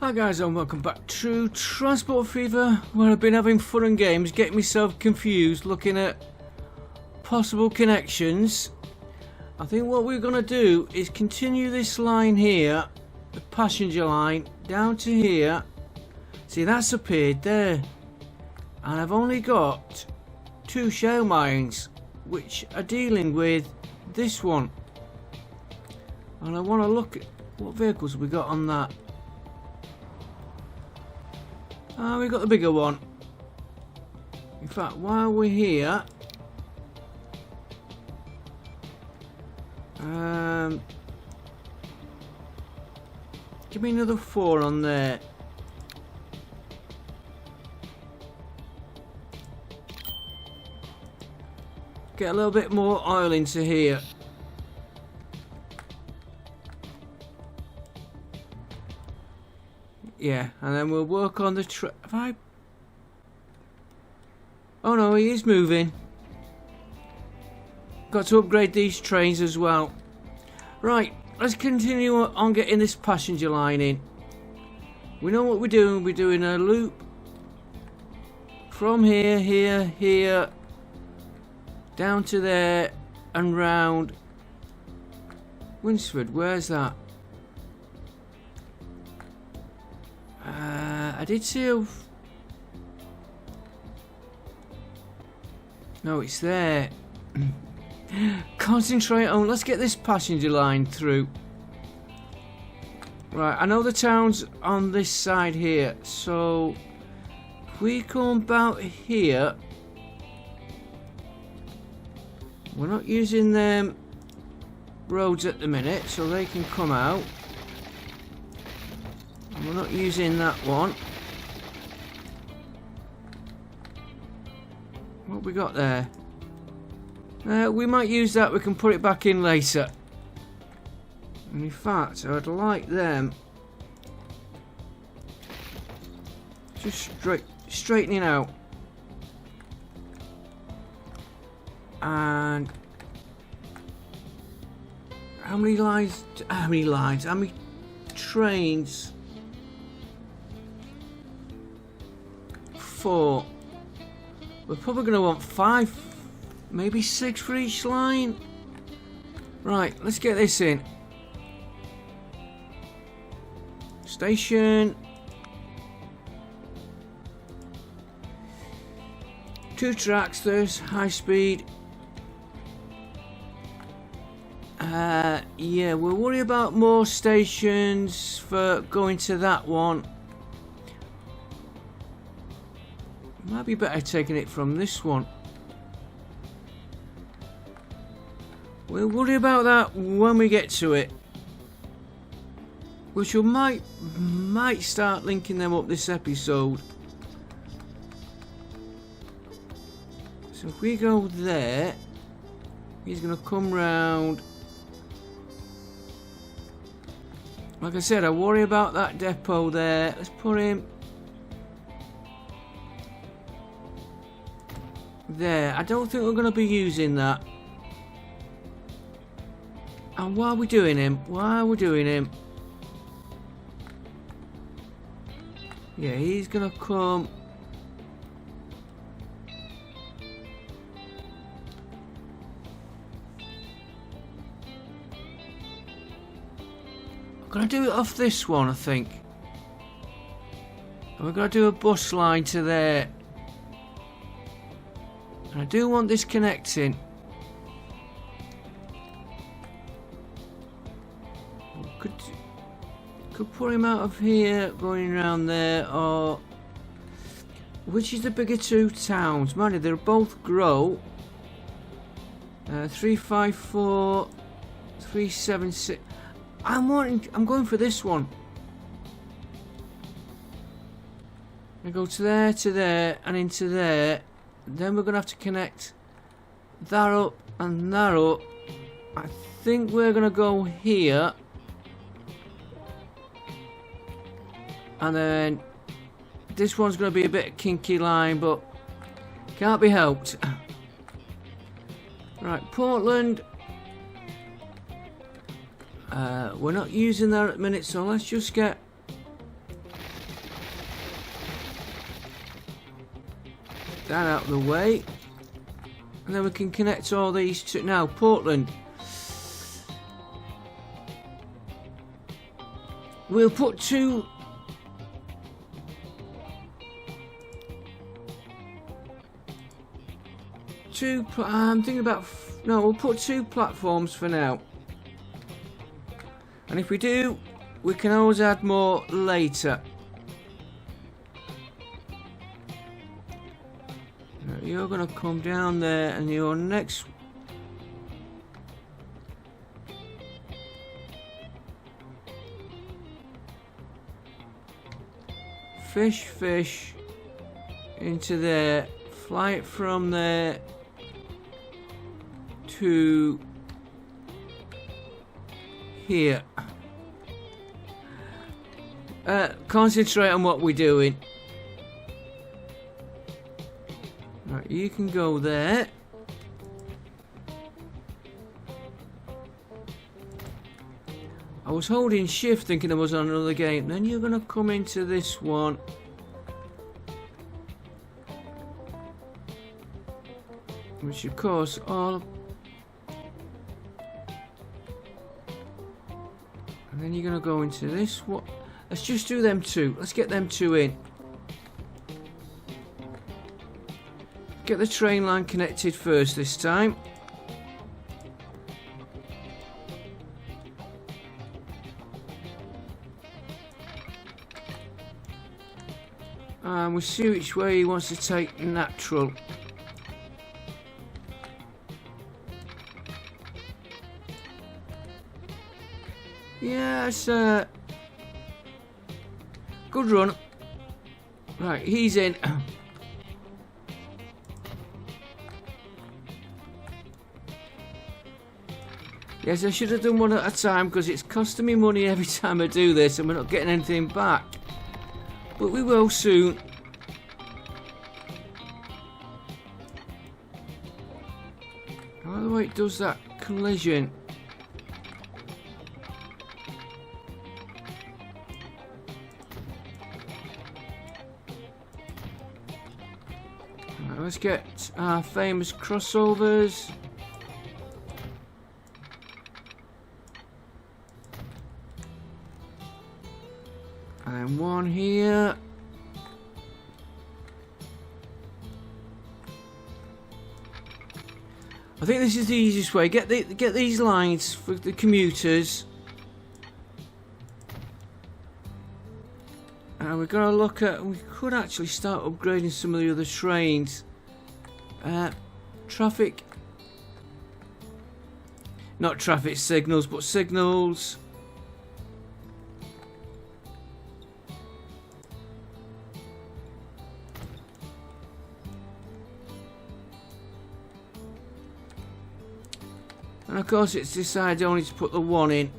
Hi guys, and welcome back to Transport Fever, where I've been having fun and games, getting myself confused, looking at possible connections. I think what we're going to do is continue this line here, the passenger line, down to here. See, that's appeared there. And I've only got 2 shell mines, which are dealing with this one. And I want to look at what vehicles we got on that. We got the bigger one. In fact, while we're here, give me another 4 on there. Get a little bit more oil into here. Yeah, and then we'll work on the Oh no, he is moving. Got to upgrade these trains as well. Right, let's continue on getting this passenger line in. We know what we're doing. We're doing a loop from here, here, down to there, and round. Winsford, where's that? I did see a... No, it's there. Concentrate on... Let's get this passenger line through. Right, I know the town's on this side here. So, if we come about here... We're not using them roads at the minute, so they can come out. And we're not using that one. What we got there? We might use that. We can put it back in later. And in fact, I'd like them just straightening out. And how many trains? 4. We're probably going to want 5, maybe 6 for each line. Right, let's get this in. Station. 2 tracks, there's high speed. Yeah, we'll worry about more stations for going to that one. Might be better taking it from this one. We'll worry about that when we get to it. Which we might start linking them up this episode. So if we go there, he's going to come round. Like I said, I worry about that depot there. Let's put him there. I don't think we're going to be using that. And while we're doing him, yeah, he's going to come. I'm going to do it off this one, I think. And we're going to do a bus line to there. And I do want this connecting. Could put him out of here, going around there, or which is the bigger 2 towns? Mind, they're both grow. 354, 376. I'm going for this one. I go to there, and into there. Then we're going to have to connect that up and that up. I think we're going to go here. And then this one's going to be a bit kinky line, but can't be helped. Right, Portland. We're not using that at the minute, so let's just get that out of the way. And then we can connect all these to... Now, Portland. We'll put two... I'm thinking about... No, we'll put 2 platforms for now. And if we do, we can always add more later. Now, you're going to come down there and your next... Fish into there. Fly it from there to here. Concentrate on what we're doing. Right, you can go there. I was holding shift thinking I was on another game. Then you're going to come into this one. Which of course all... And then you're going to go into this. What? Let's just do them 2. Let's get them 2 in. Get the train line connected first this time. And we'll see which way he wants to take natural. Yeah, it's a good run. Right, he's in. Yes, I should have done one at a time because it's costing me money every time I do this and we're not getting anything back. But we will soon. By the way, it does that collision. Right, let's get our famous crossovers. And one here. I think this is the easiest way. Get these lines for the commuters. And we're going to look at... We could actually start upgrading some of the other trains. Traffic... Not traffic signals, but signals. And of course it's decided only to put the 1 in.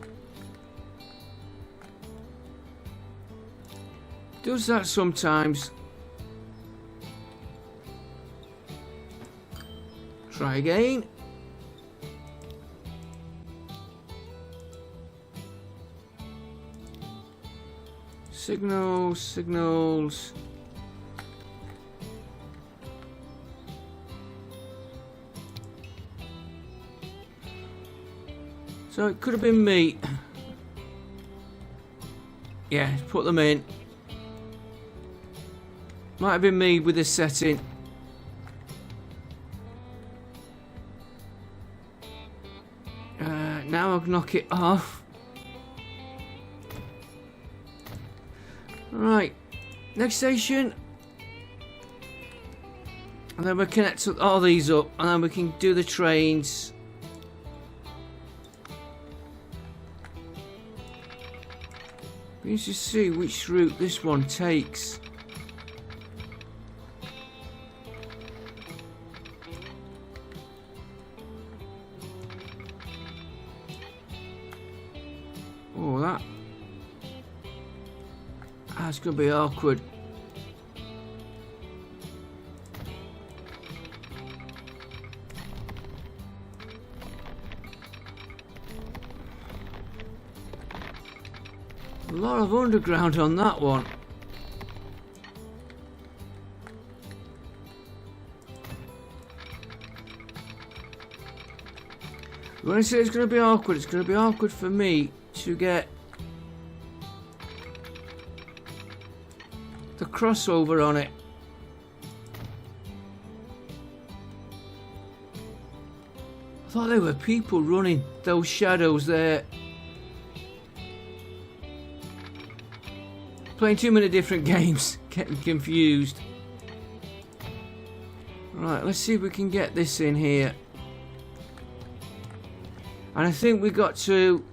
Does that sometimes. Try again. Signals, signals. So it could have been me. Yeah, put them in. Might have been me with this setting. Now I'll knock it off. Right, next station. And then we'll connect all these up and then we can do the trains. We need to see which route this one takes. Oh, that's going to be awkward. A lot of underground on that one. When I say it's going to be awkward, it's going to be awkward for me to get the crossover on it. I thought there were people running those shadows there. Playing too many different games, getting confused. Right, let's see if we can get this in here. And I think we got to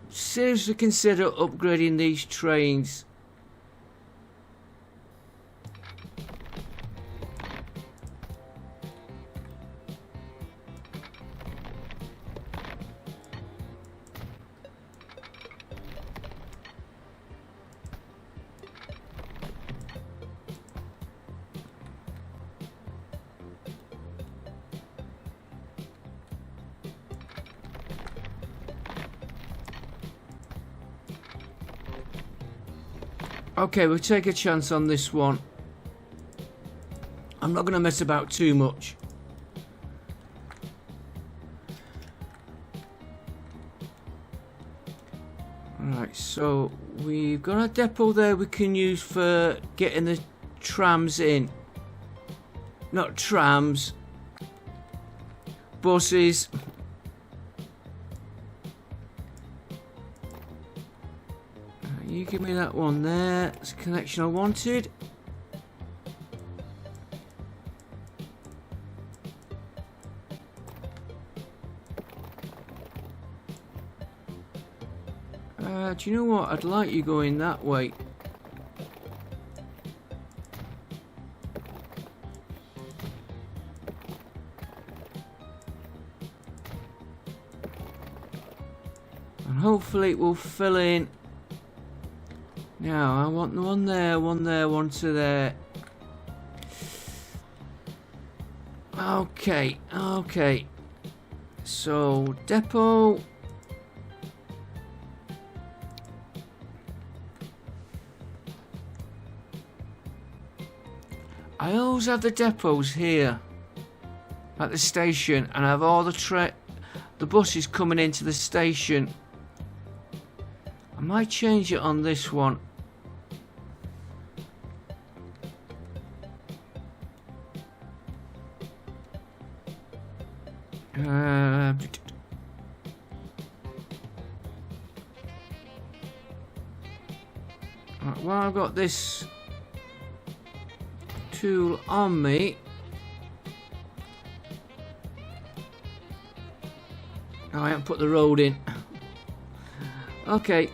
seriously consider upgrading these trains. Okay, we'll take a chance on this one. I'm not going to mess about too much. Right, so we've got a depot there we can use for getting the trams in. Not trams. Buses. You give me that one there. That's a connection I wanted. Do you know what? I'd like you going that way. And hopefully it will fill in. Now, I want the one there, one to there. Okay, okay. So, depot. I always have the depots here at the station, and I have all the buses coming into the station. I might change it on this one. Right, well, I've got this tool on me. Oh, I haven't put the road in. Okay.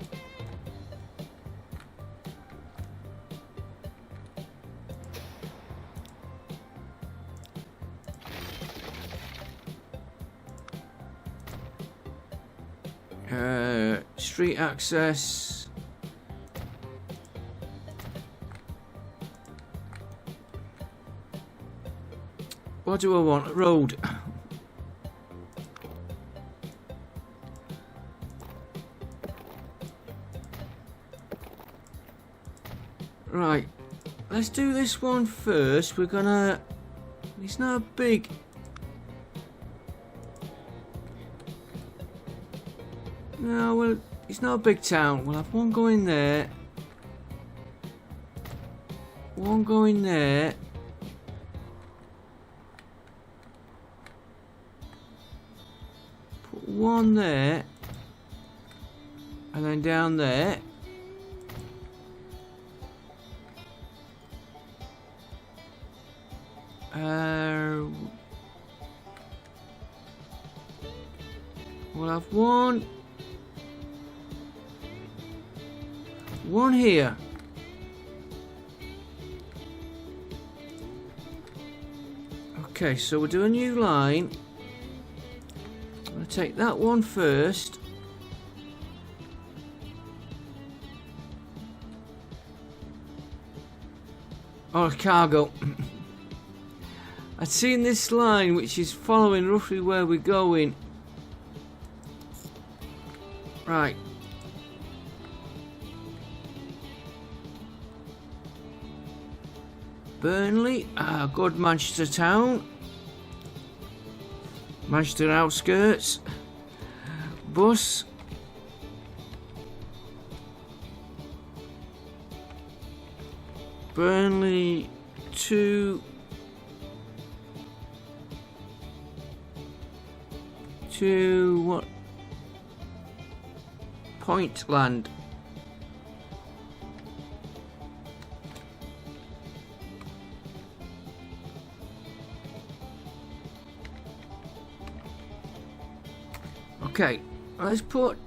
Street access. What do I want? Road. Right. Let's do this one first. We're gonna... It's not big. No, well, it's not a big town. We'll have one going there. One going there. Put one there. And then down there. We'll have one here. Okay, so we'll do a new line. I'm going to take that one first. Oh, cargo. I'd seen this line which is following roughly where we're going. Right. Burnley, good Manchester town. Manchester outskirts. bus. Burnley to what? Pointland. Okay, let's put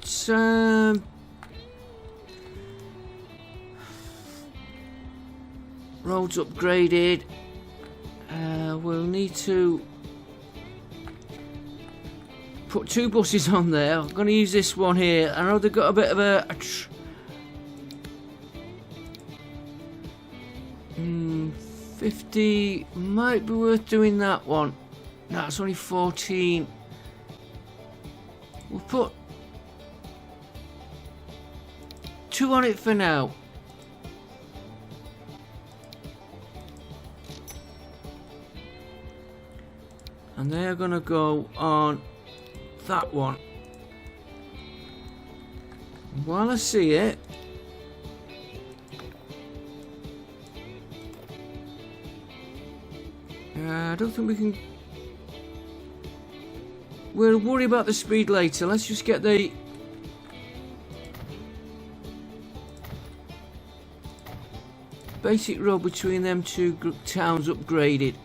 roads upgraded. We'll need to put 2 buses on there. I'm going to use this one here. I know they've got a bit of a 50 might be worth doing that one. No, it's only 14. We'll put 2 on it for now. And they're gonna go on that one. While I see it, I don't think we can. We'll worry about the speed later. Let's just get the basic road between them 2 towns upgraded.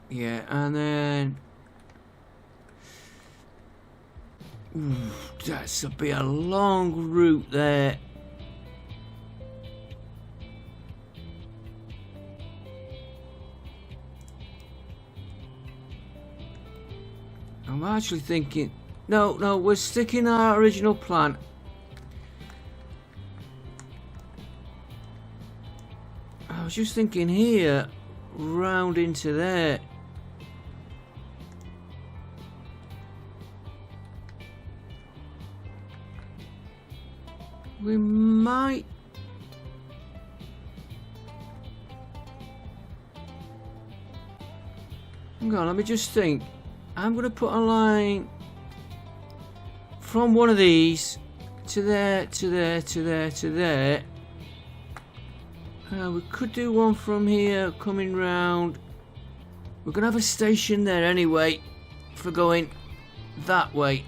Yeah, and then that's be a long route there. I'm actually thinking, no, we're sticking our original plan. I was just thinking here, round into there. We might. Hang on, let me just think. I'm going to put a line from one of these to there, to there, to there, to there. We could do one from here coming round. We're going to have a station there anyway for going that way.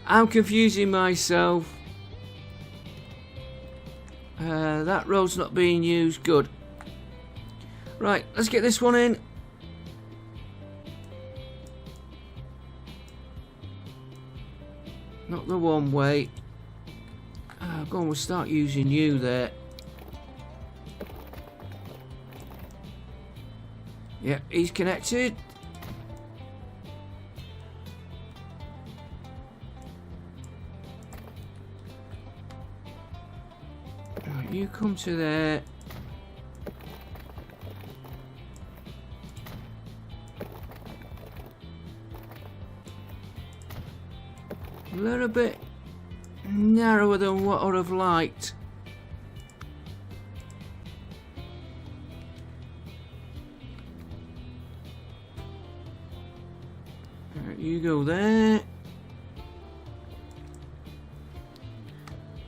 I'm confusing myself. That road's not being used. Good. Right, let's get this one in. Not the one way. Go on, we'll start using you there. Yeah, he's connected. Right, you come to there. A little bit narrower than what I'd have liked. Right, you go there.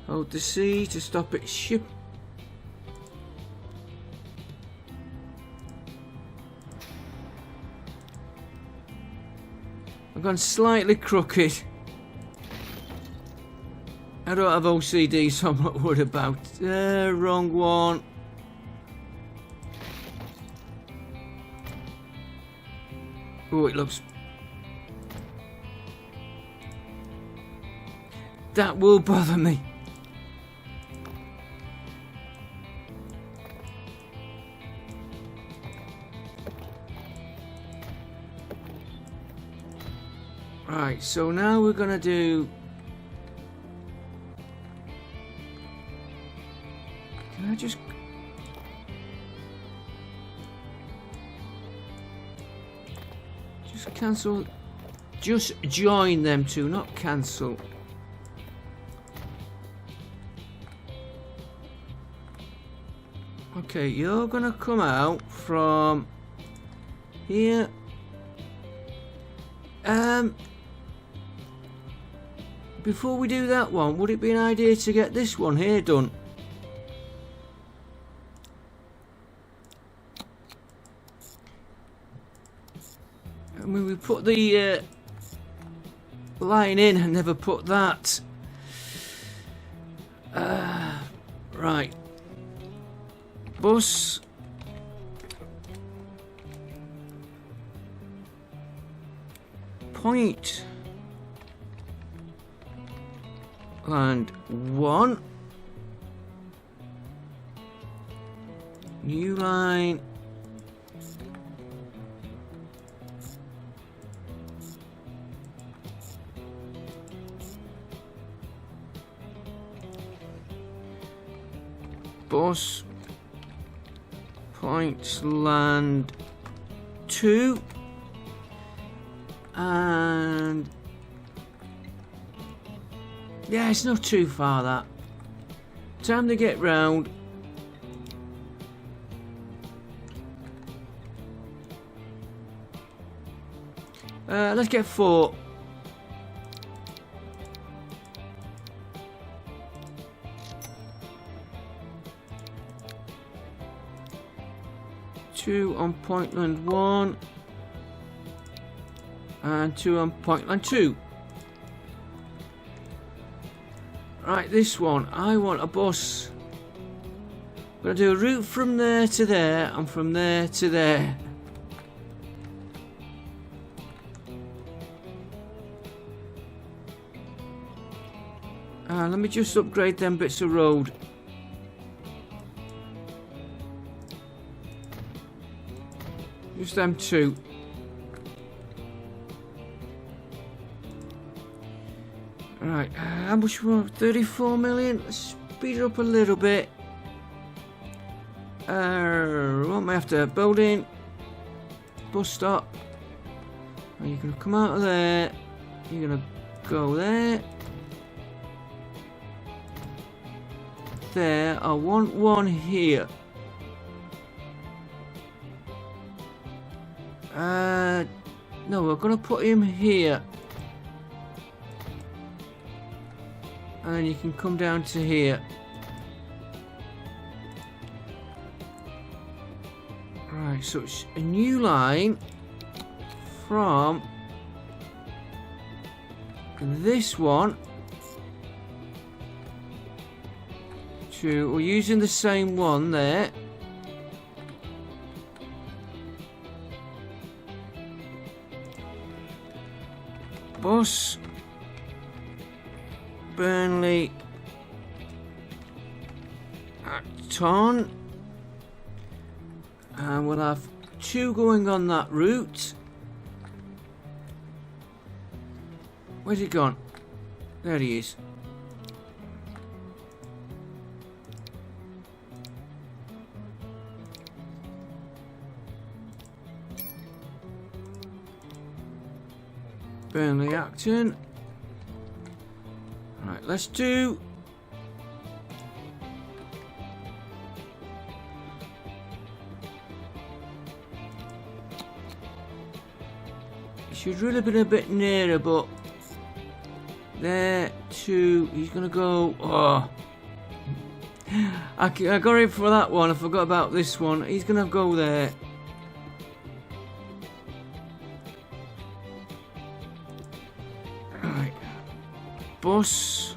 Hold the C to stop it ship. I've gone slightly crooked. I don't have OCD, so I'm not worried about. Wrong one. Oh, it looks. That will bother me. Right, so now we're gonna do. Can I just cancel? Just join them two, not cancel. Okay, you're gonna come out from here. Before we do that one, would it be an idea to get this one here done? I mean, we put the line in and never put that. Right. Bus. Point. And 1. New line. Bus. Point land 2. And yeah, it's not too far that. Time to get round. Let's get 4. Two on Pointland 1 and 2 on Pointland 2. Right, this one, I want a bus. I'm going to do a route from there to there and from there to there. Let me just upgrade them bits of road. Just them 2. Right, how much more? 34 million? Let's speed it up a little bit. What may I have to building? Bus stop. And you're going to come out of there. You're going to go there. There. I want one here. No, we're going to put him here. And then you can come down to here. Right, so it's a new line from this one to, we're using the same one there. Bus Burnley Acton, and we'll have 2 going on that route. Where's he gone? There he is. Burnley Acton. Right, let's do it should really have been a bit nearer, but there to he's gonna go. Oh, I got him for that one. I forgot about this one. He's gonna go there. Right, bus.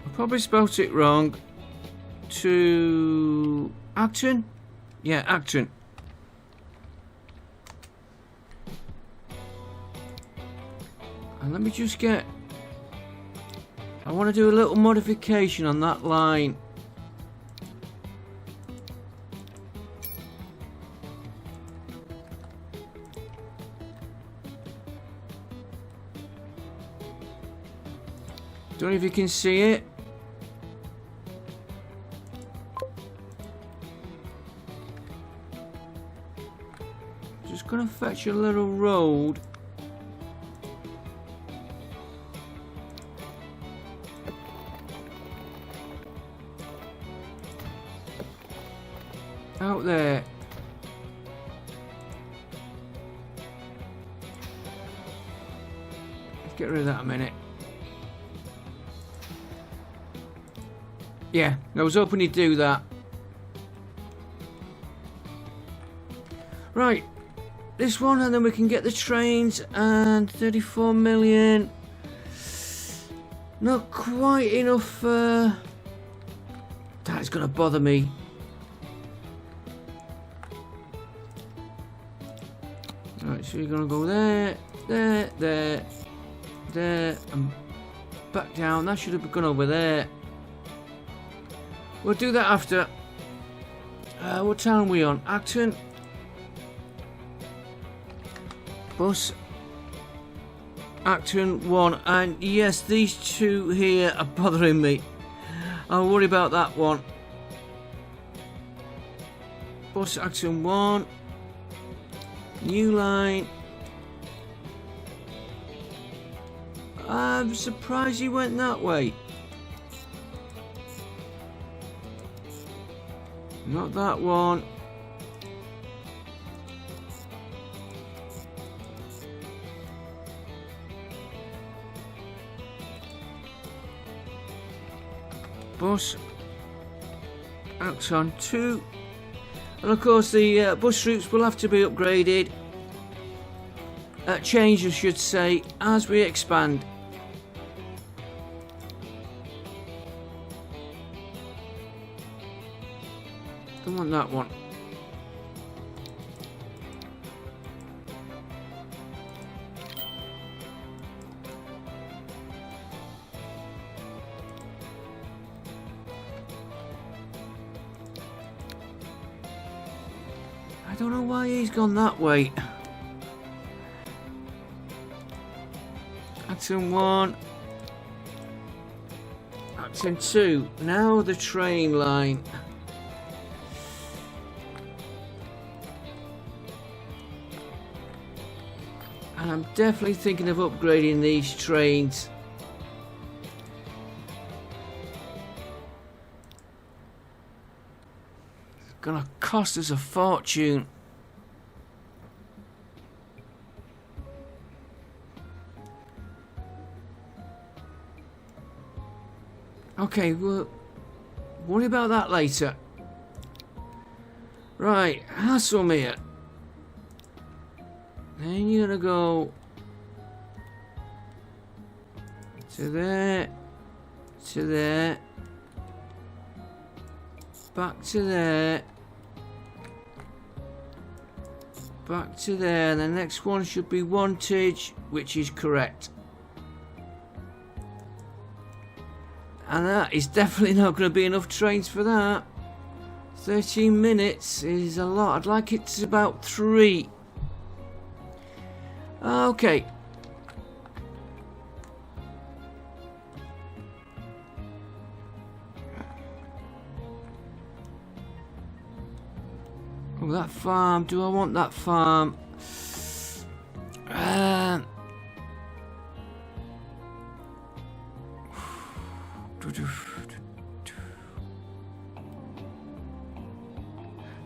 I probably spelt it wrong. To Acton? Yeah, Acton. And let me just get... I want to do a little modification on that line. Don't know if you can see it. Just gonna fetch a little road. Out there. Let's get rid of that a minute. Yeah, I was hoping he'd do that. Right, this one, and then we can get the trains, and 34 million. Not quite enough. That's gonna bother me. Right, so you're gonna go there, there, and back down. That should have gone over there. We'll do that after. What town are we on? Acton. Bus. Acton 1. And yes, these two here are bothering me. I'll worry about that one. Bus Acton 1. New line. I'm surprised he went that way. Not that one. Bus Acton 2. And of course the bus routes will have to be upgraded. Changed, I should say, as we expand. Don't want that one. I don't know why he's gone that way. Acton 1. Acton 2. Now the train line. And I'm definitely thinking of upgrading these trains. It's gonna cost us a fortune. Okay, we'll worry about that later. Right, Haslemere. Then you're gonna go to there, to there, back to there, back to there. The next one should be Wantage, which is correct. And that is definitely not going to be enough trains for that. 13 minutes is a lot. I'd like it to about 3. Okay. Oh, that farm. Do I want that farm?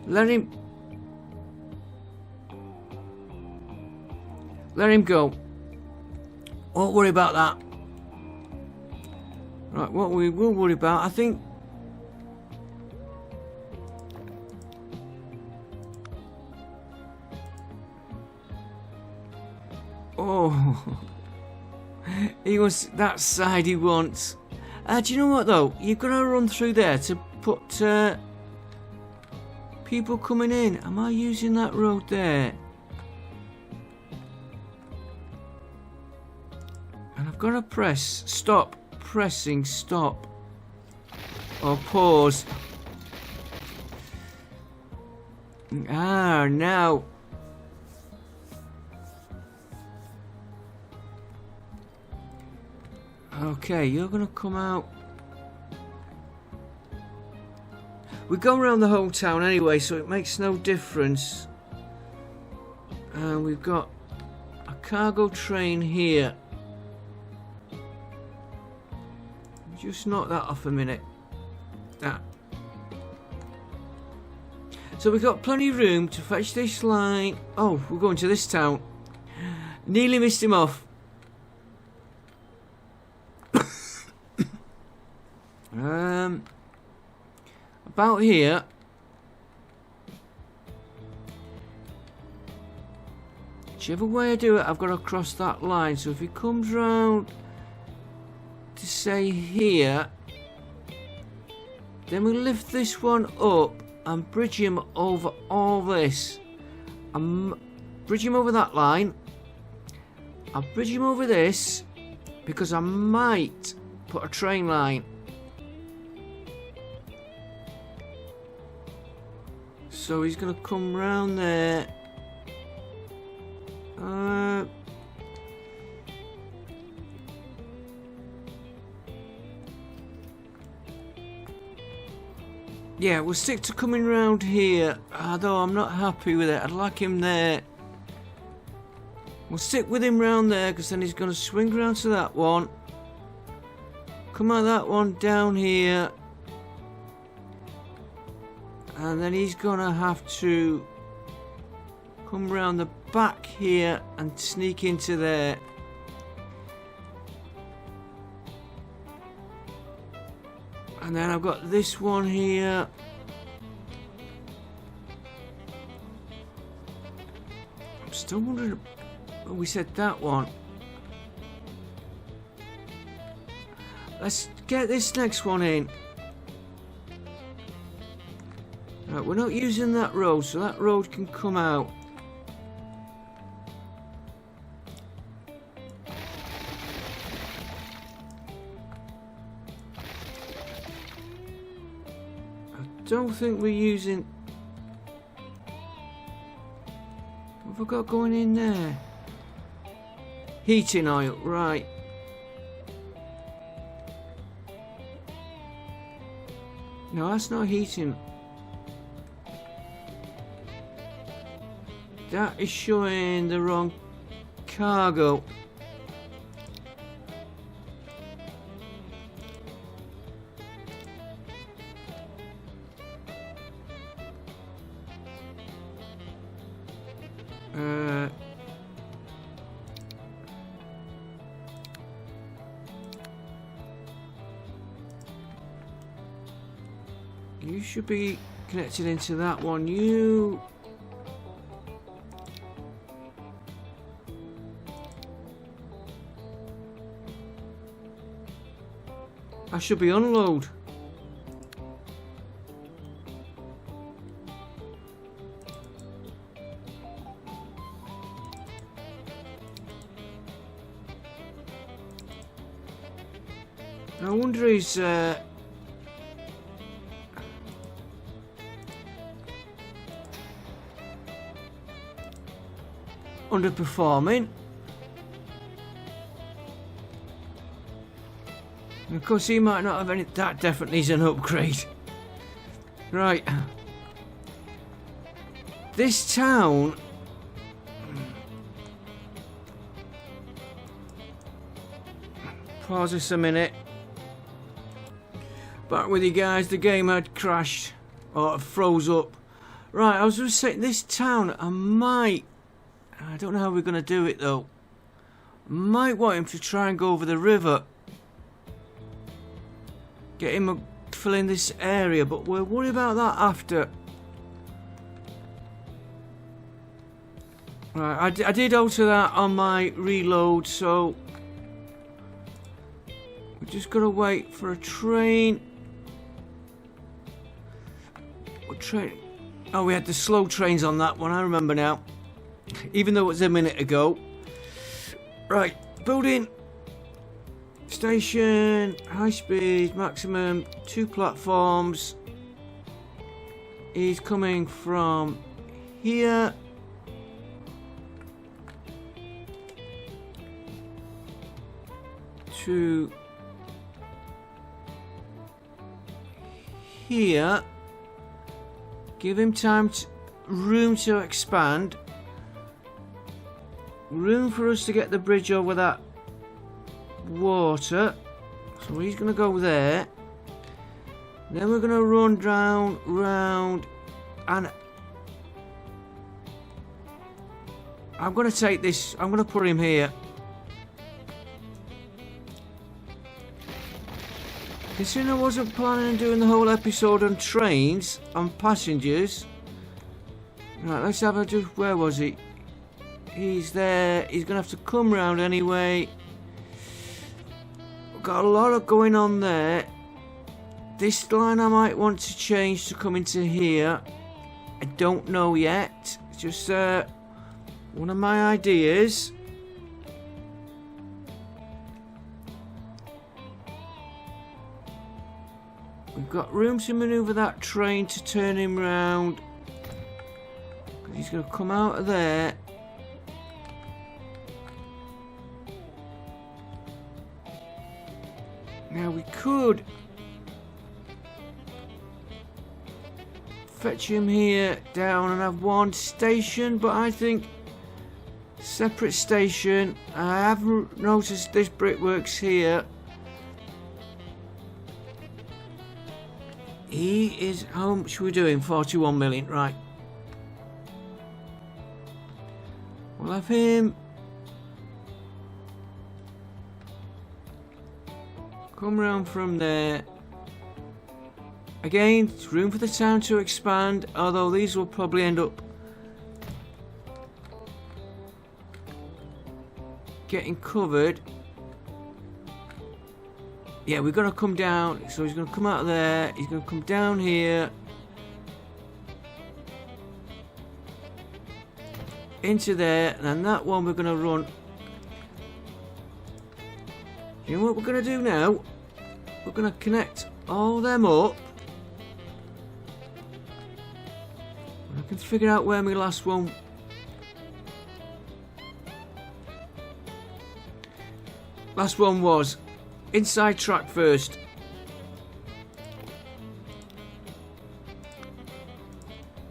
Let him go. Won't worry about that. Right, what we will worry about, I think. Oh, he wants that side he wants. Do you know what though? You're gonna run through there to put people coming in. Am I using that road there? And I've got to press stop, pressing stop or pause. Now. Okay, you're gonna come out. We go around the whole town anyway, so it makes no difference. And we've got a cargo train here. Just knock that off a minute. That. So we've got plenty of room to fetch this line. Oh, we're going to this town. Nearly missed him off. About here. Whichever way I do it, I've got to cross that line. So if he comes round to say here, then we lift this one up and bridge him over all this. Bridge him over that line. I'll bridge him over this because I might put a train line. So he's going to come round there. Yeah, we'll stick to coming round here, although I'm not happy with it. I'd like him there. We'll stick with him round there, because then he's going to swing round to that one. Come out that one down here. And then he's going to have to come round the back here and sneak into there. And then I've got this one here. I'm still wondering. Oh, we said that one. Let's get this next one in. Right, we're not using that road, so that road can come out. I don't think we're using... What have I got going in there? Heating oil, right. No, that's not heating. That is showing the wrong cargo. You should be connected into that one. You... I should be unload. I wonder he's underperforming. Of course, he might not have any. That definitely is an upgrade. Right. This town. Pause this a minute. Back with you guys. The game had crashed. Or it froze up. Right, I was just saying, this town, I don't know how we're going to do it though. Might want him to try and go over the river. Get him fill in this area, but we'll worry about that after. Right, I did alter that on my reload, so we're just gonna wait for a train. What train? Oh, we had the slow trains on that one. I remember now, even though it was a minute ago. Right, building. Station, high speed, maximum, 2 platforms. He's coming from here. To here. Give him time to, room to expand. Room for us to get the bridge over that water, so he's going to go there. Then we're going to run down, round, and I'm going to take this. I'm going to put him here. Considering I wasn't planning on doing the whole episode on trains, on passengers. Right, let's have a just. Where was he? He's there. He's going to have to come round anyway. We've got a lot of going on there. This line I might want to change to come into here. I don't know yet. It's just one of my ideas. We've got room to manoeuvre that train to turn him round. He's going to come out of there. Now we could fetch him here down and have one station, but I think separate station. I have noticed this brickworks here. He is, how much are we doing? 41 million, right. We'll have him come round from there. Again, it's room for the town to expand, although these will probably end up getting covered. Yeah, we're going to come down, so he's going to come out of there, he's going to come down here, into there, and then that one we're going to run. You know what we're going to do now? We're going to connect all them up. I can figure out where my last one. Last one was. Inside track first.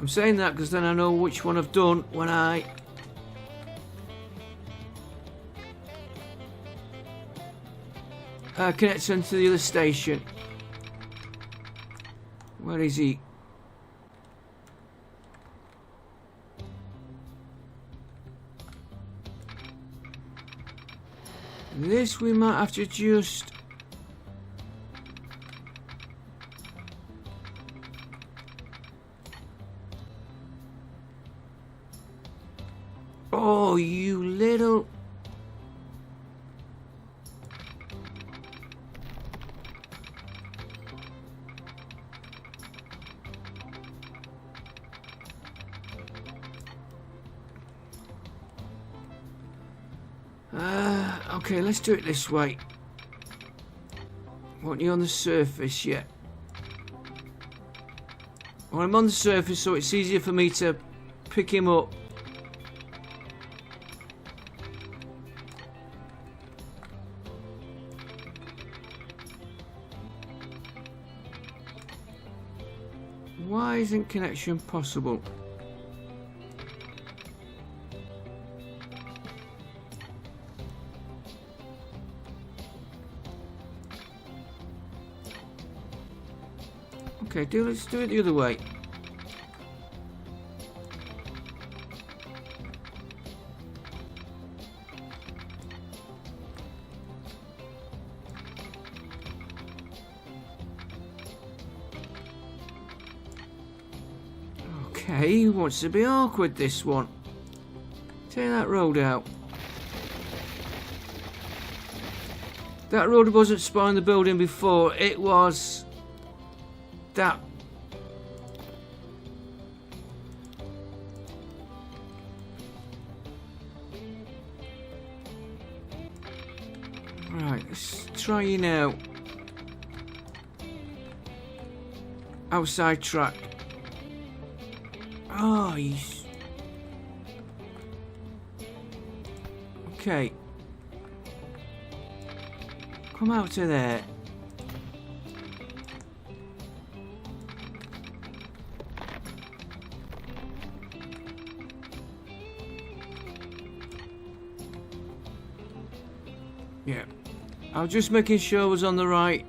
I'm saying that because then I know which one I've done when I connect him to the other station. Where is he? This we might have to just oh, you little okay, let's do it this way. Want you on the surface yet? Well, I'm on the surface, so it's easier for me to pick him up. Why isn't connection possible? Okay, let's do it the other way. Okay, who wants to be awkward this one? Take that road out. That road wasn't spawning the building before, it was that. Right, let's try you now. Outside track. Oh, he's... Okay. Come out to there. Yeah. I was just making sure I was on the right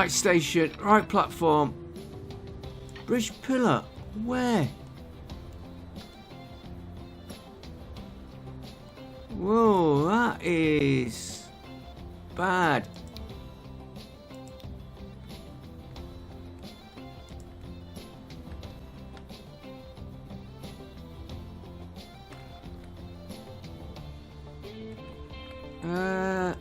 station, right platform. Bridge pillar. Where? Whoa, that is bad. Uh,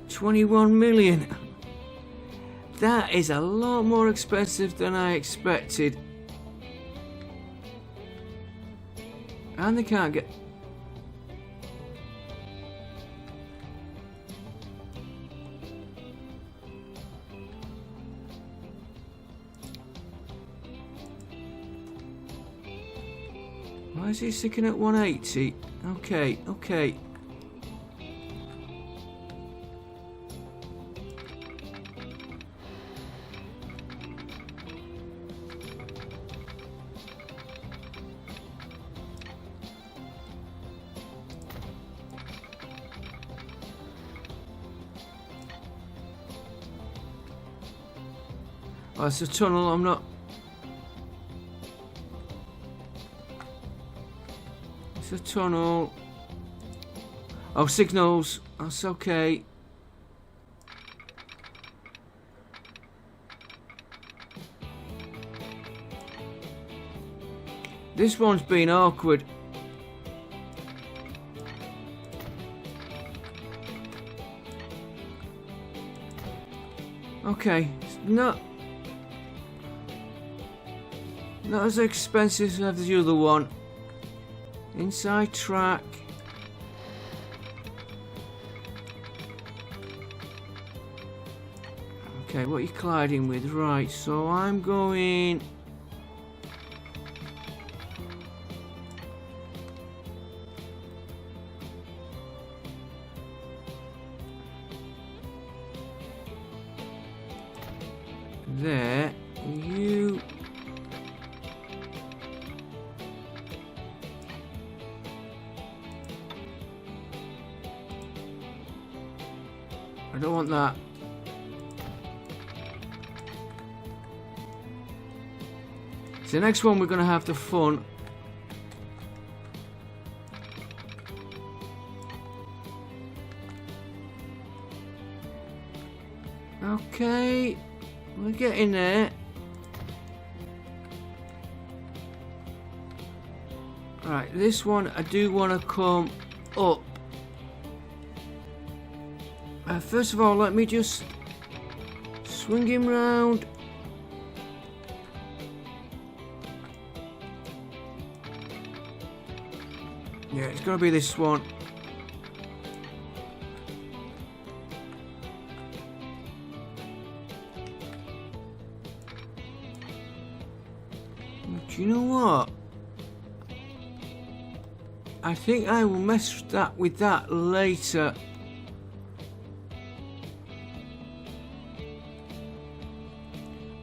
21 million. That is a lot more expensive than I expected. And they can't get... Why is he sticking at 180? Okay, okay. Oh, it's a tunnel, I'm not... It's a tunnel. Oh, signals. That's okay. This one's been awkward. Okay, it's not as expensive as the other one. Inside track. Okay, what are you colliding with? Right, so I'm going... There. You... I don't want that. So the next one we're going to have the fun. Okay, we're getting there. Right, this one I do want to come up. First of all, let me just swing him round. Yeah, it's got to be this one. Do you know what? I think I will mess with that later.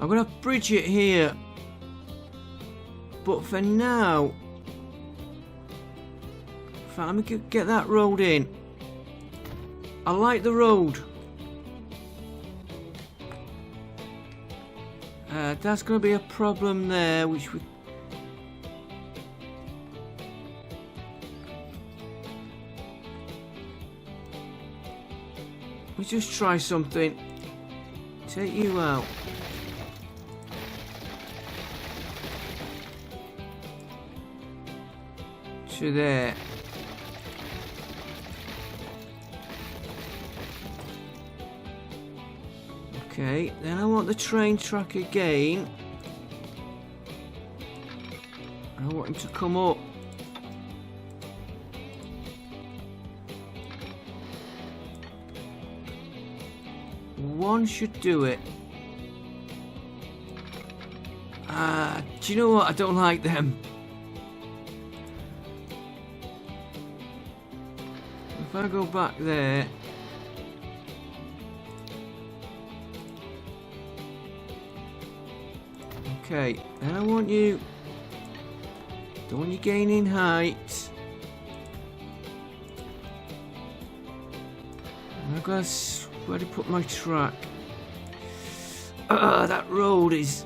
I'm going to bridge it here. But for now... Let me get that road in. I like the road. That's going to be a problem there, which we... Let's just try something. Take you out. To there. Okay, then I want the train track again. I want him to come up. One should do it. Do you know what? I don't like them. If I go back there... Okay, then I want you... Don't want you gaining height. I've got where to put my track. That road is...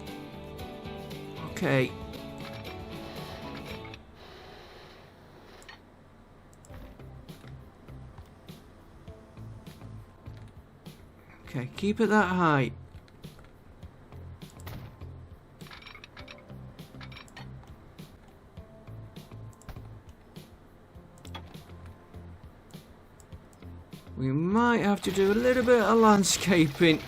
Okay. Okay, keep it that high. We might have to do a little bit of landscaping.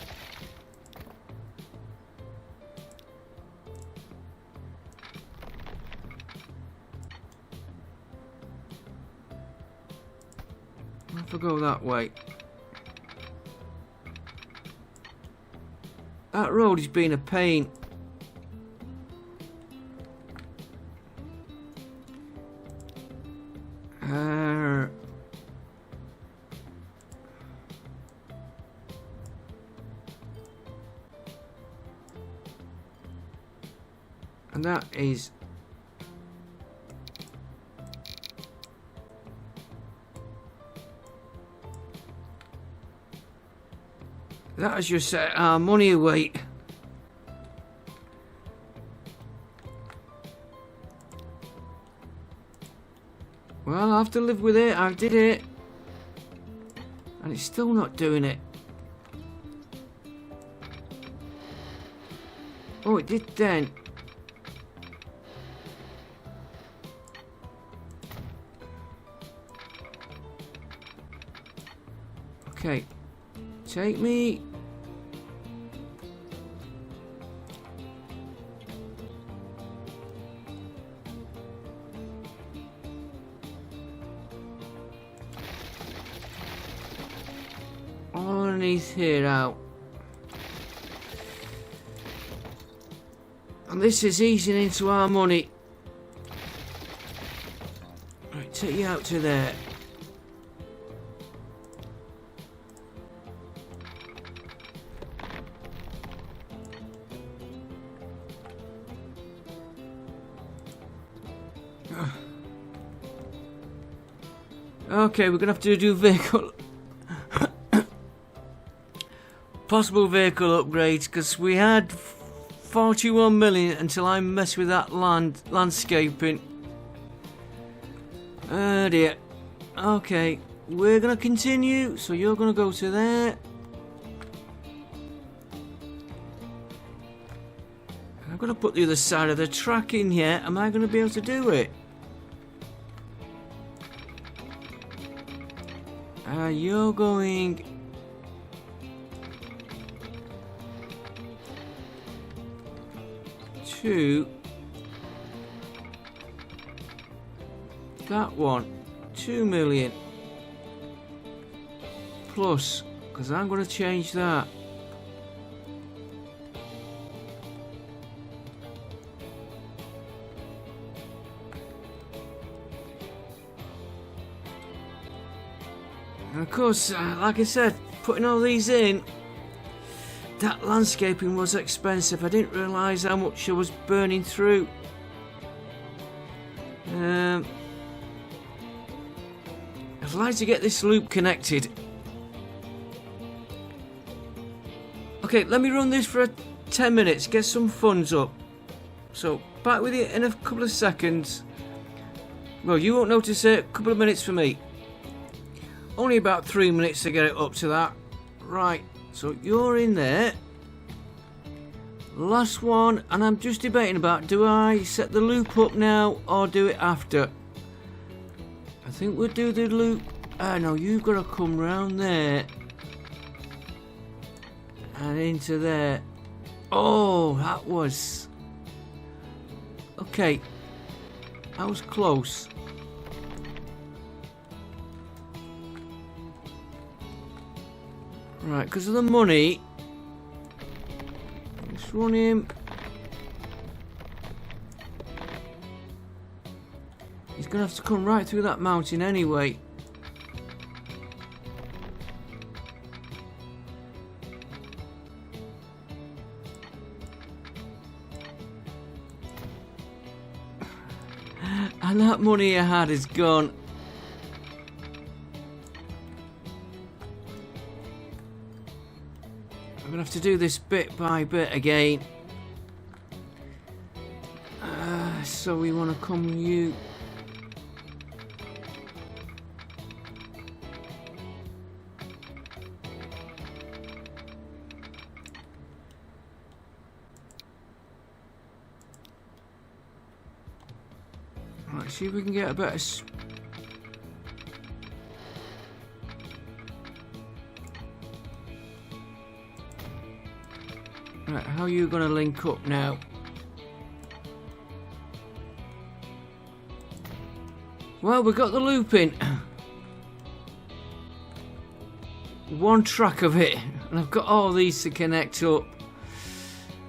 If I go that way. That road has been a pain. And that is that has just set our money away. Well, I have to live with it. I did it. And it's still not doing it. Oh, it did then. Okay. Take me. Underneath here out. And this is easing into our money. Right, take you out to there. Okay, we're gonna have to do vehicle possible vehicle upgrades, because we had 41 million until I messed with that landscaping. Oh dear. Okay, we're gonna continue, so you're gonna go to there. I'm gonna put the other side of the track in here. Am I gonna be able to do it? You're going to that one. 2 million plus, because I'm going to change that. And of course, like I said, putting all these in, that landscaping was expensive. I didn't realise how much I was burning through. I'd like to get this loop connected. Okay, let me run this for 10 minutes, get some funds up. So, back with you in a couple of seconds. Well, you won't notice it, a couple of minutes for me. Only about 3 minutes to get it up to that. Right, so you're in there. Last one, and I'm just debating about, do I set the loop up now or do it after? I think we'll do the loop. No, you've got to come round there. And into there. Oh, that was... Okay. That was close. Right, because of the money, let's run him. He's going to have to come right through that mountain anyway. And that money I had is gone. I'm going to have to do this bit by bit again. So we want to come you. Right, see if we can get a better... Right, how are you going to link up now? Well, we got the loop in. One track of it, and I've got all these to connect up.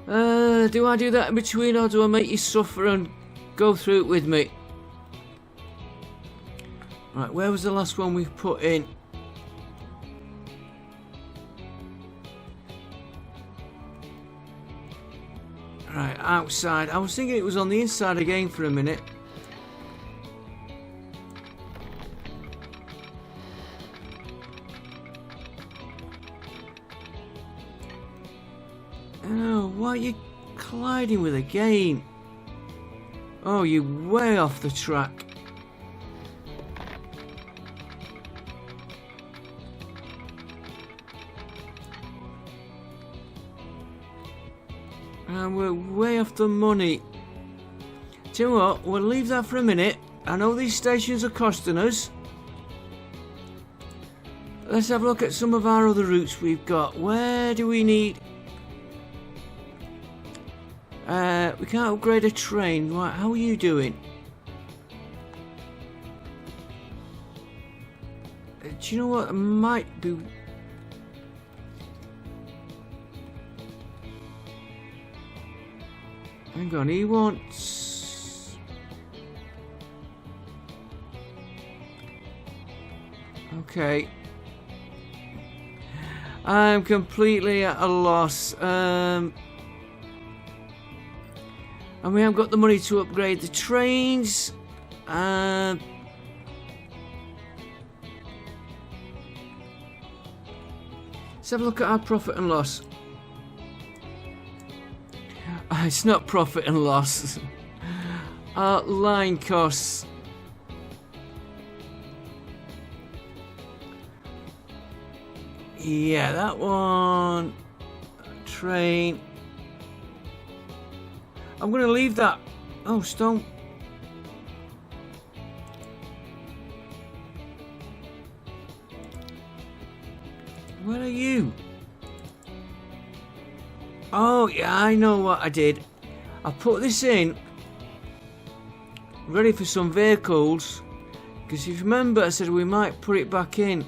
Do I do that in between, or do I make you suffer and go through it with me? Right, where was the last one we put in? Right, outside. I was thinking it was on the inside again for a minute. Oh, why are you colliding with a game? Oh, you're way off the track. And we're way off the money. Do you know what? We'll leave that for a minute. I know these stations are costing us. Let's have a look at some of our other routes we've got. Where do we need... we can't upgrade a train. Right, how are you doing? Do you know what? It might be... Hang on, he wants... Okay. I'm completely at a loss. And we haven't got the money to upgrade the trains. Let's have a look at our profit and loss. It's not profit and loss. Our line costs. Yeah, that one. Train. I'm going to leave that. Oh, stone. Where are you? Oh, yeah, I know what I did. I put this in, ready for some vehicles, because if you remember, I said we might put it back in.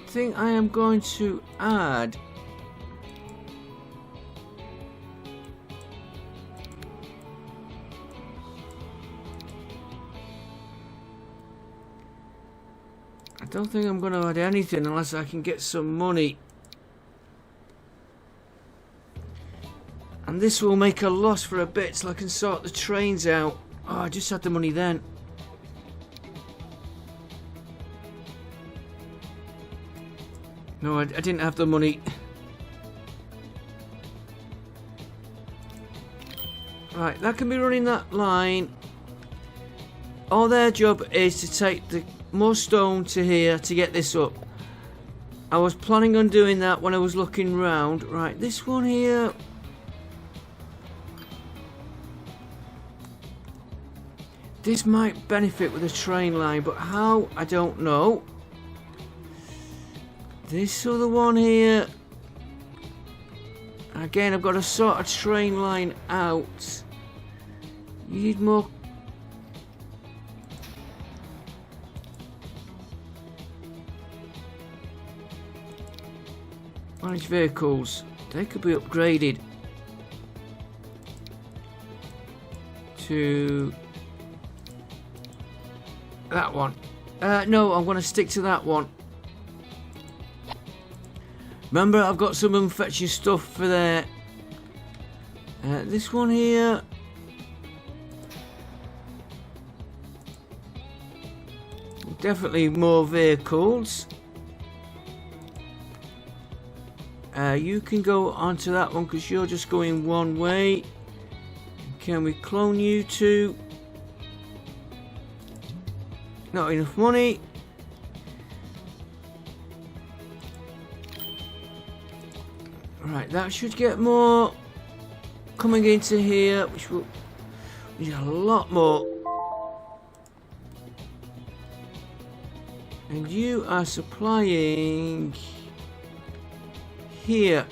I think I am going to add I don't think I'm going to add anything unless I can get some money, and this will make a loss for a bit so I can sort the trains out. Oh, I just had the money then. No, I didn't have the money. Right, that can be running that line. All their job is to take the more stone to here to get this up. I was planning on doing that when I was looking round. Right, this one here. This might benefit with a train line, but how? I don't know. This other one here, again, I've got a sort of train line out. You need more. Managed vehicles, they could be upgraded to that one. No, I'm going to stick to that one. Remember, I've got some fetching stuff for there. This one here. Definitely more vehicles. You can go onto that one because you're just going one way. Can we clone you to? Not enough money. Right, that should get more coming into here, which will need a lot more. And you are supplying here.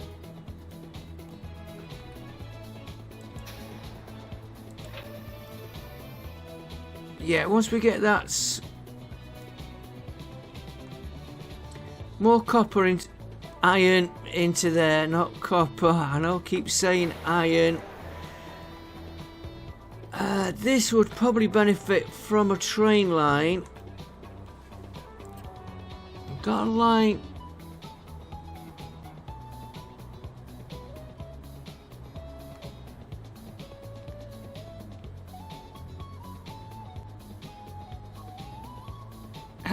Yeah, once we get that more copper and iron into there, not copper. I know I keep saying iron. This would probably benefit from a train line. Got a line.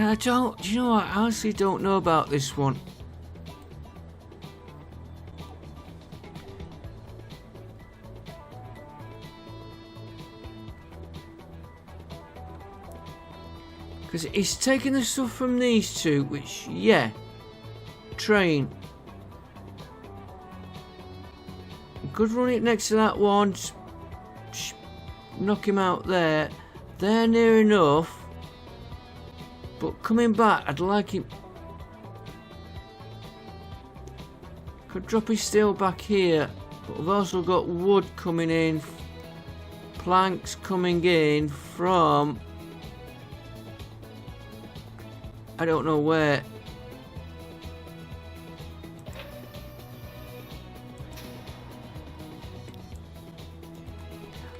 And do you know what? I honestly don't know about this one. Because he's taking the stuff from these two, which, yeah, train. Could run it next to that one, knock him out there. They're near enough. But coming back, I'd like him. Could drop his steel back here. But we've also got wood coming in. Planks coming in from... I don't know where.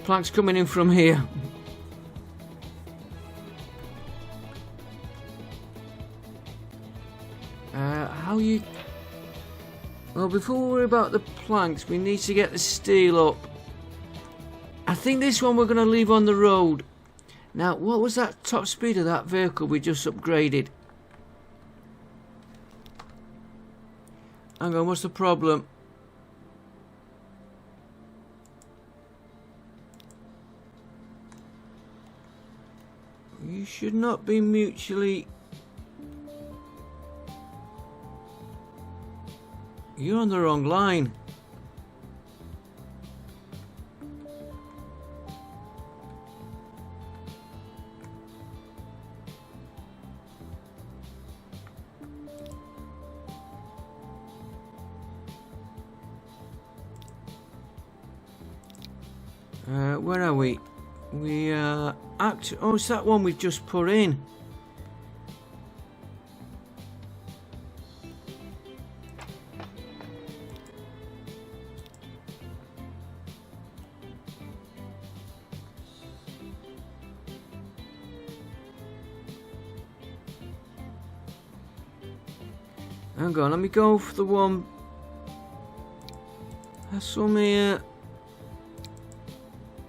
Planks coming in from here. How you... Well, before we worry about the planks, we need to get the steel up. I think this one we're going to leave on the road. Now, what was that top speed of that vehicle we just upgraded? Hang on, what's the problem? You should not be mutually... You're on the wrong line. Where are we? We are oh, it's that one we've just put in. Hang on, let me go for the one. That's on here.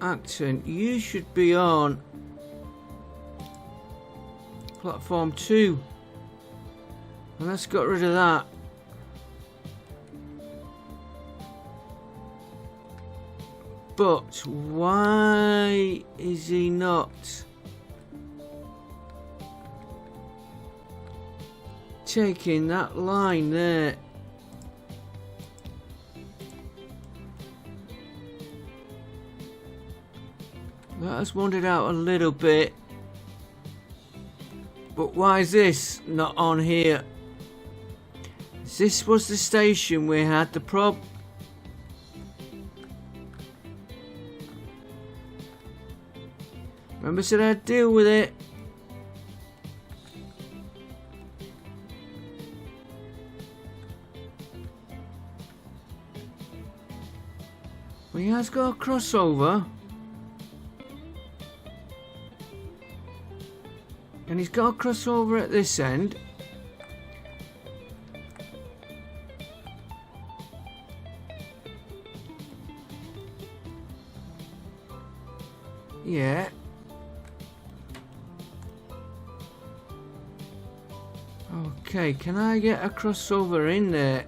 Acton, you should be on platform 2. And let's get rid of that. But why is he not taking that line there? That has wandered out a little bit. But why is this not on here? This was the station we had the problem. Remember I said I'd deal with it. Well, he has got a crossover. And he's got a crossover at this end. Yeah. Okay, can I get a crossover in there?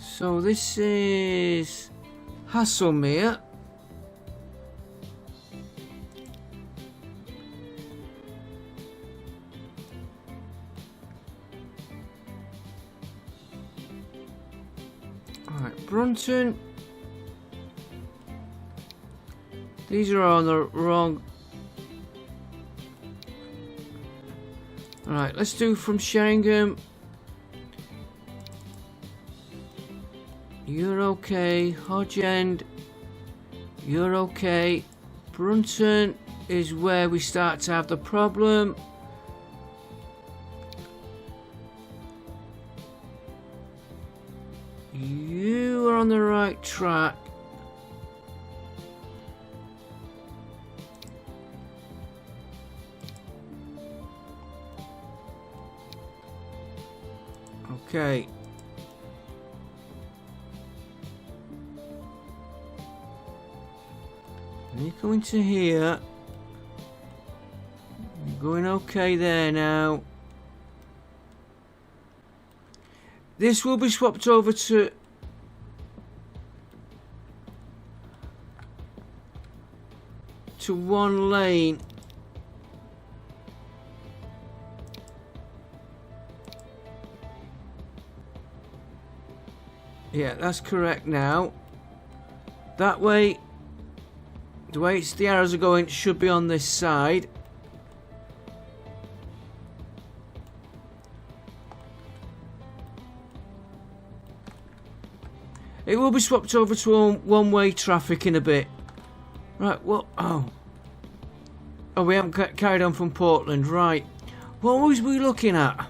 So this is Hasselmere. Alright, Brunton. These are on the wrong. Alright, let's do from Sheringham. You're okay. Hodge End. You're okay. Brunton is where we start to have the problem. You are on the right track. Okay. And you come into here. You're going okay there now. This will be swapped over to one lane. Yeah, that's correct now. That way, the way the arrows are going, it should be on this side. It will be swapped over to one-way traffic in a bit. Right, what? Oh, we haven't carried on from Portland. Right. What was we looking at?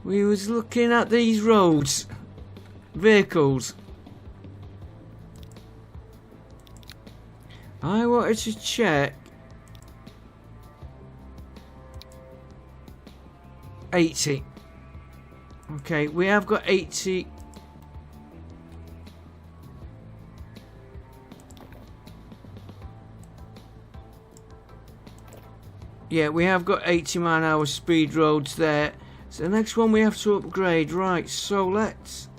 We was looking at these roads. Vehicles. I wanted to check 80. Okay, we have got 80. Yeah, we have got 80-mile-an-hour speed roads there. So the next one we have to upgrade. Right, so let's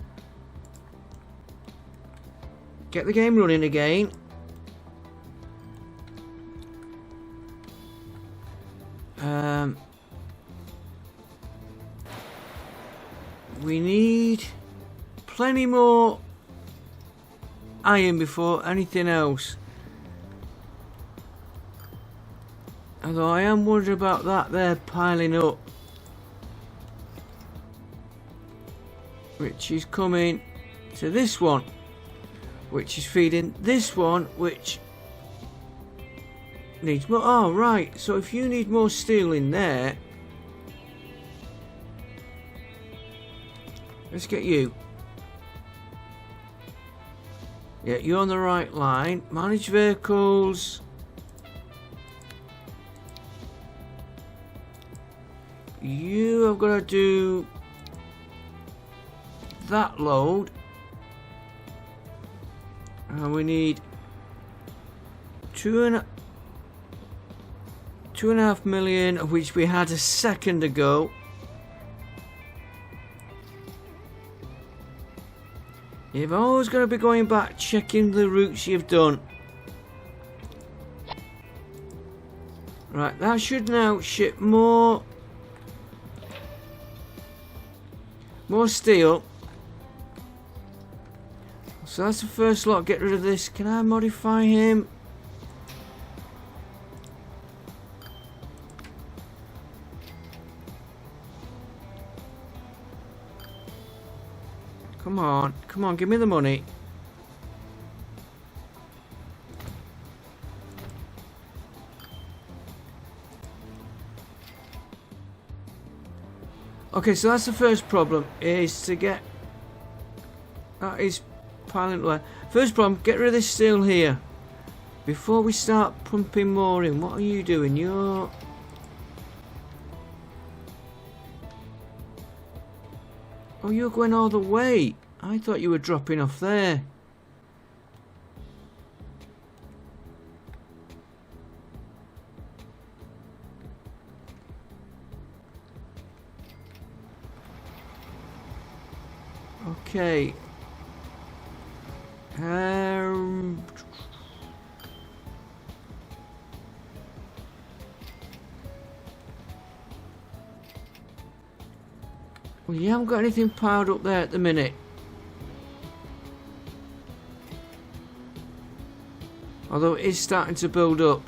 get the game running again. We need plenty more iron before anything else. Although I am worried about that there piling up. Which is coming to this one. Which is feeding this one, which needs more. Oh, right. So if you need more steel in there, let's get you. Yeah, you're on the right line. Manage vehicles. You have got to do that load. And we need 2.5 million, of which we had a second ago. You've always got to be going back, checking the routes you've done. Right, that should now ship more steel. So that's the first lot. Get rid of this. Can I modify him? Come on, come on, give me the money. Okay, so that's the first problem, is to get... That is piling away. First problem, get rid of this steel here. Before we start pumping more in, what are you doing? You're... Oh, you're going all the way. I thought you were dropping off there. Okay. Well, you haven't got anything piled up there at the minute. Although it is starting to build up.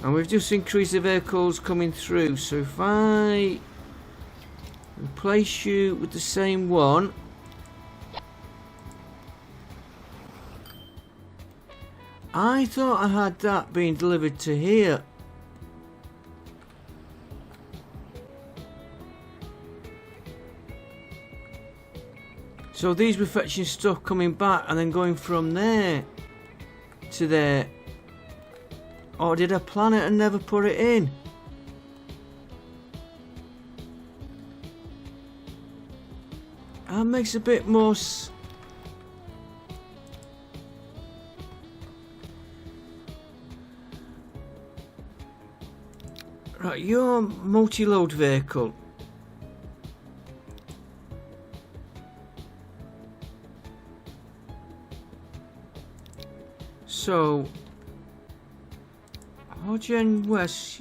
And we've just increased the vehicles coming through. So if I replace you with the same one. I thought I had that being delivered to here. So these were fetching stuff coming back and then going from there to there. Or did I plan it and never put it in? That makes a bit more right, your multi-load vehicle. So Hodgen West.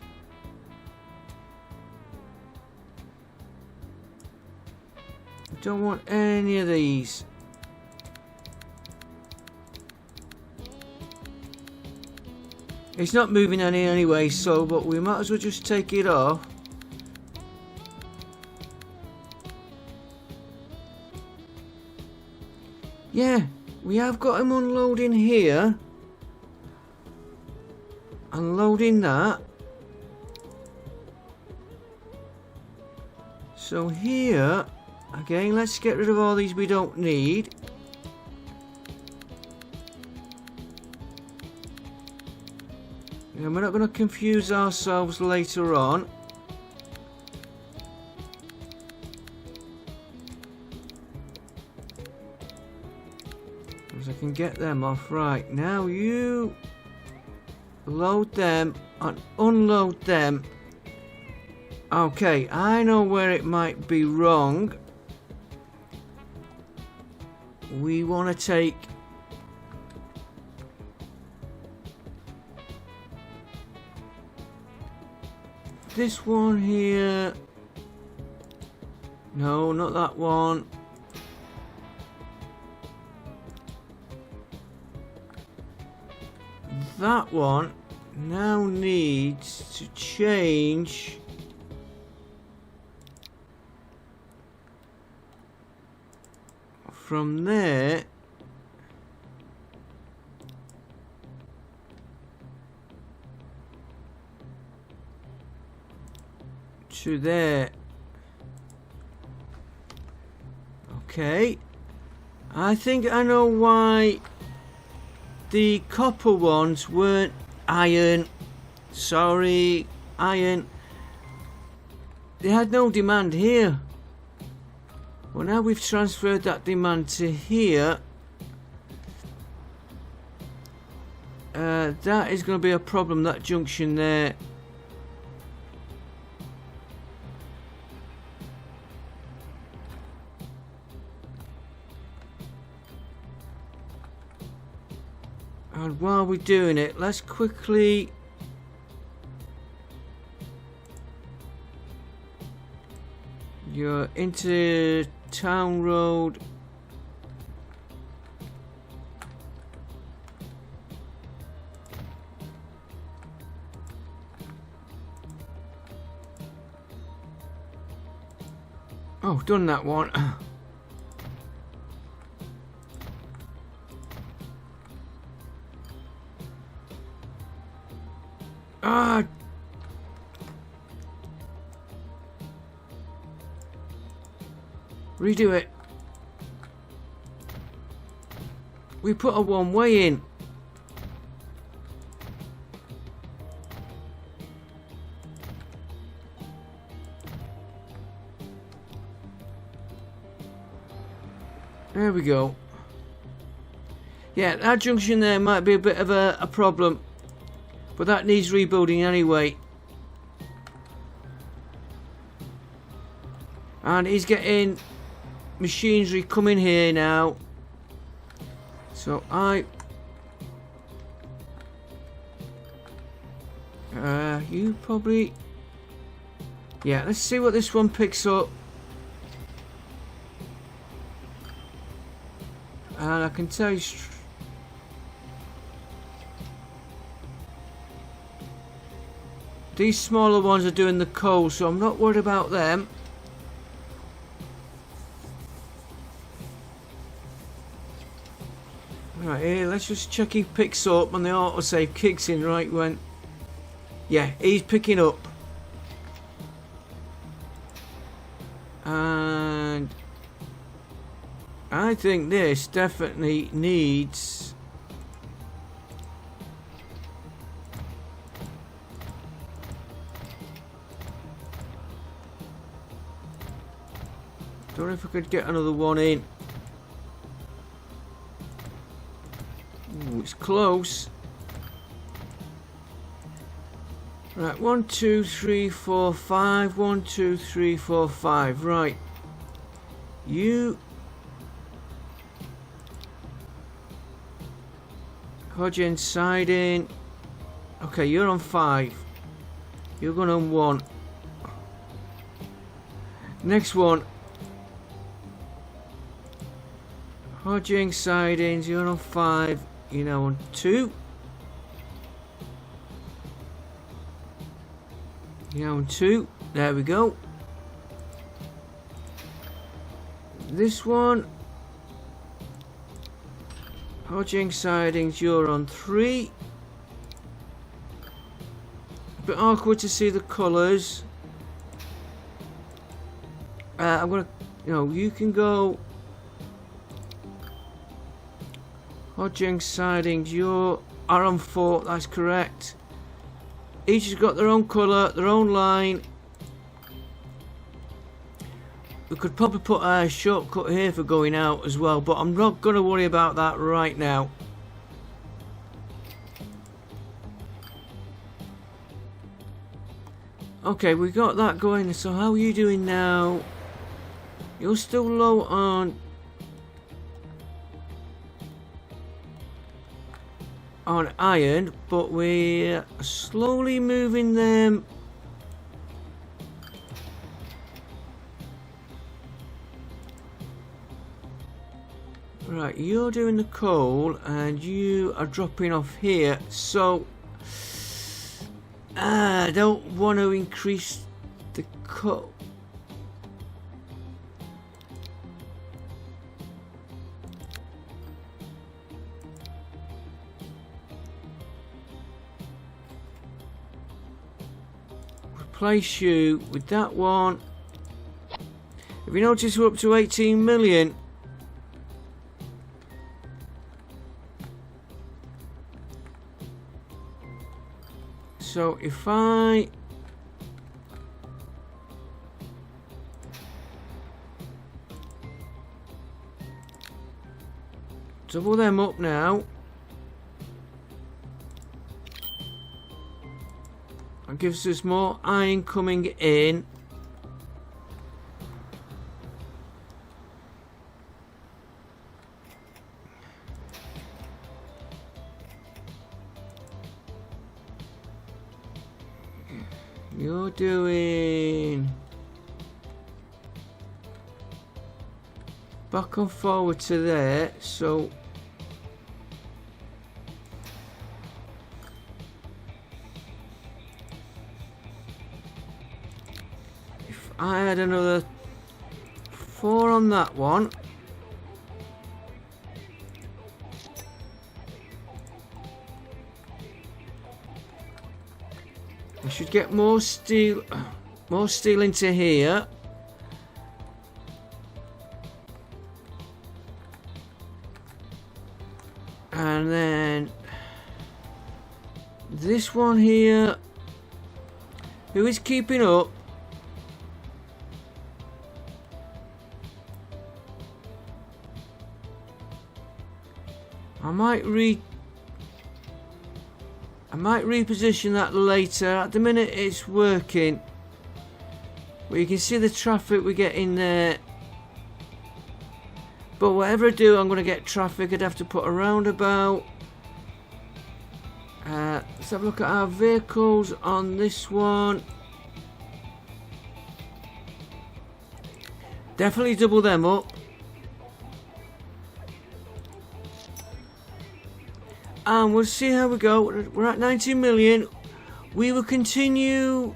Don't want any of these. It's not moving any anyway, so but we might as well just take it off. Yeah, we have got him unloading here. Unloading that. So here, again, let's get rid of all these we don't need. And we're not going to confuse ourselves later on. Because I can get them off. Right, now you load them and unload them. Okay, I know where it might be wrong. We want to take this one here. No, not that one. That one now needs to change from there to there. Okay, I think I know why the copper ones weren't iron. Sorry, iron. They had no demand here. Well, now we've transferred that demand to here. That is going to be a problem, that junction there. And while we're doing it, let's quickly you're into town road. Oh, done that one. Ah. Redo it. We put a one-way in. There we go. Yeah, that junction there might be a bit of a problem, but that needs rebuilding anyway. And he's getting machinery coming here now. So you probably... Yeah, let's see what this one picks up. And I can tell you... These smaller ones are doing the coal, so I'm not worried about them. Right, here, let's just check he picks up and the autosave kicks in right when... Yeah, he's picking up. And... I think this definitely needs... Don't know if I could get another one in. Ooh, it's close. Right, 1, 2, 3, 4, 5. 1, 2, 3, 4, 5. Right. You... Hodging, siding. Okay, you're on 5. You're going on 1. Next one. Hodging, sidings, you're on 5. You're now on 2. You're now on 2. There we go. This one. Hodging, sidings, you're on 3. A bit awkward to see the colours. I'm gonna, you can go. Hodging, sidings, you are on 4. That's correct. Each has got their own colour, their own line. We could probably put a shortcut here for going out as well, but I'm not going to worry about that right now. Okay, we got that going. So how are you doing now? You're still low on iron, but we're slowly moving them. Right, you're doing the coal and you are dropping off here, so I don't want to increase the coal. Replace you with that one. Have you noticed we're up to 18 million? So if I double them up now, that gives us more iron coming in. You're doing back and forward to there, so if I had another 4 on that one, I should get more steel into here. And then this one here, who is keeping up? I might reposition that later. At the minute it's working. But you can see the traffic we get in there. But whatever I do, I'm going to get traffic. I'd have to put a roundabout. Let's have a look at our vehicles on this one. Definitely double them up. And we'll see how we go. We're at 19 million. We will continue.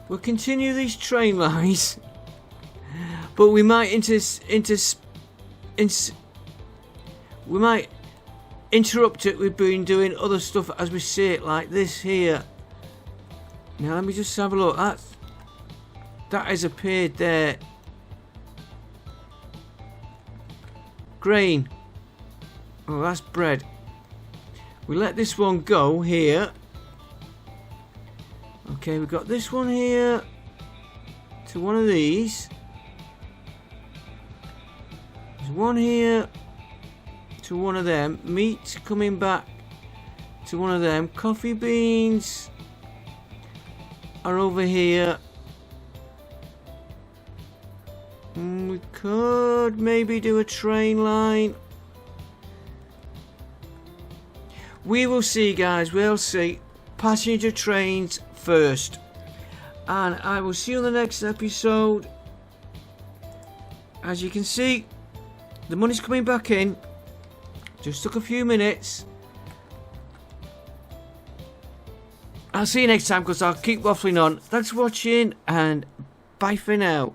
We'll continue these train lines, but we might we might interrupt it with being doing other stuff as we see it, like this here. Now let me just have a look. That has appeared there. Grain. Oh, that's bread. We let this one go here. Okay, we've got this one here to one of these. There's one here to one of them. Meat coming back to one of them. Coffee beans are over here. We could maybe do a train line. We will see, guys. We'll see. Passenger trains first. And I will see you on the next episode. As you can see, the money's coming back in. Just took a few minutes. I'll see you next time because I'll keep waffling on. Thanks for watching and bye for now.